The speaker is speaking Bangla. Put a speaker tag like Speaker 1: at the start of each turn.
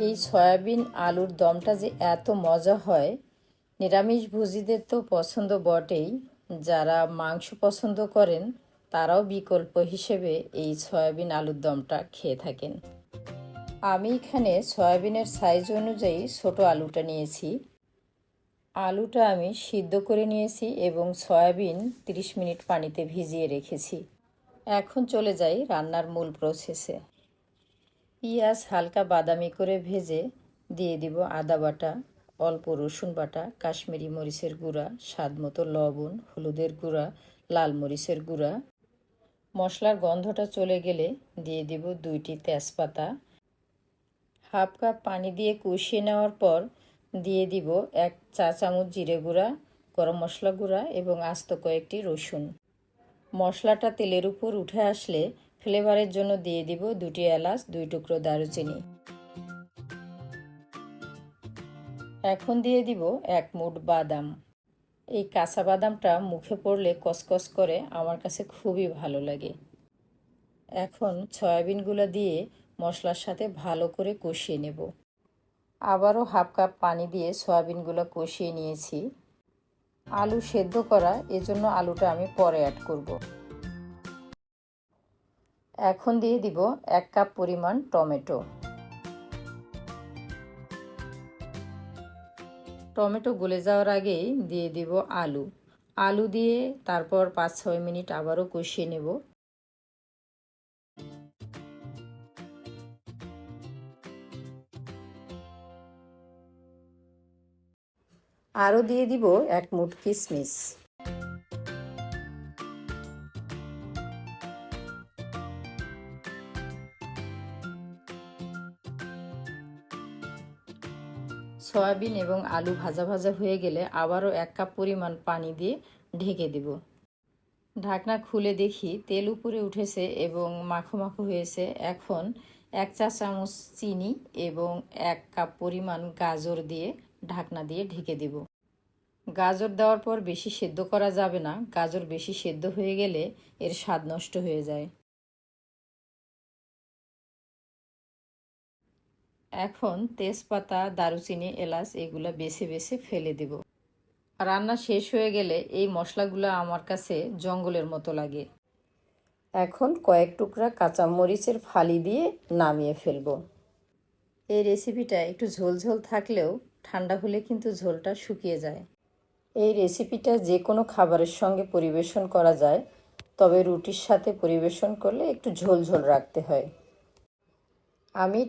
Speaker 1: এই সয়াবিন আলুর দমটা যে এত মজা হয়, নিরামিষভোজীদের তো পছন্দ বটেই। যারা মাংস পছন্দ করেন তারাও বিকল্প হিসেবে এই সয়াবিন আলুর দমটা খেয়ে থাকেন। আমি এখানে সয়াবিনের সাইজ অনুযায়ী ছোট আলুটা নিয়েছি। আলুটা আমি সিদ্ধ করে নিয়েছি এবং সয়াবিন 30 মিনিট পানিতে ভিজিয়ে রেখেছি। এখন চলে যাই রান্নার মূল প্রসেসে। পেঁয়াজ হালকা বাদামি করে ভেজে দিয়ে দিব আদা বাটা, অল্প রসুন বাটা, কাশ্মীরি মরিচের গুঁড়া, স্বাদ মতো লবণ, হলুদের গুঁড়া, লাল মরিচের গুঁড়া। মশলার গন্ধটা চলে গেলে দিয়ে দিব 2টি তেজপাতা। হাফ কাপ পানি দিয়ে কষিয়ে নেওয়ার পর দিয়ে দিব 1 চা চামচ জিরে গুঁড়া, গরম মশলা গুঁড়া এবং আস্ত কয়েকটি রসুন। মশলাটা তেলের উপর উঠে আসলে ফ্লেভারের জন্য দিয়ে দিব 2টি এলাচ, 2 টুকরো দারুচিনি। এখন দিয়ে দিব 1 মুঠ বাদাম। এই কাঁচা বাদামটা মুখে পড়লে কসকস করে, আমার কাছে খুবই ভালো লাগে। এখন সয়াবিনগুলো দিয়ে মশলার সাথে ভালো করে কষিয়ে নেব। আবারও হাফ কাপ পানি দিয়ে সয়াবিনগুলো কষিয়ে নিয়েছি। আলু সেদ্ধ করা, এজন্য আলুটা আমি পরে অ্যাড করব। এখন দিয়ে দিব 1 কাপ পরিমাণ টমেটো। টমেটো গলে যাওয়ার আগেই দিয়ে দিব আলু দিয়ে তারপর 5-6 মিনিট আবারও কষিয়ে নেব। আরও দিয়ে দিব 1 মুঠ কিশমিশ। সয়াবিন এবং আলু ভাজা ভাজা হয়ে গেলে আবারও 1 কাপ পরিমাণ পানি দিয়ে ঢেকে দেব। ঢাকনা খুলে দেখি তেল উপরে উঠেছে এবং মাখো মাখো হয়েছে। এখন 1 চা চামচ চিনি এবং 1 কাপ পরিমাণ গাজর দিয়ে ঢাকনা দিয়ে ঢেকে দেব। গাজর দেওয়ার পর বেশি সেদ্ধ করা যাবে না, গাজর বেশি সেদ্ধ হয়ে গেলে এর স্বাদ নষ্ট হয়ে যায়। এখন তেজপাতা, দারুচিনি, এলাচ এগুলো বেছে বেছে ফেলে দেব। রান্না শেষ হয়ে গেলে এই মশলাগুলো আমার কাছে জঙ্গলের মতো লাগে। এখন কয়েক টুকরা কাঁচা মরিচের ফালি দিয়ে নামিয়ে ফেলবো। এই রেসিপিটা একটু ঝোলঝোল থাকলেও ঠান্ডা হলে কিন্তু ঝোলটা শুকিয়ে যায়। এই রেসিপিটা যে কোনো খাবারের সঙ্গে পরিবেশন করা যায়, তবে রুটির সাথে পরিবেশন করলে একটু ঝোলঝোল রাখতে হয়। আমি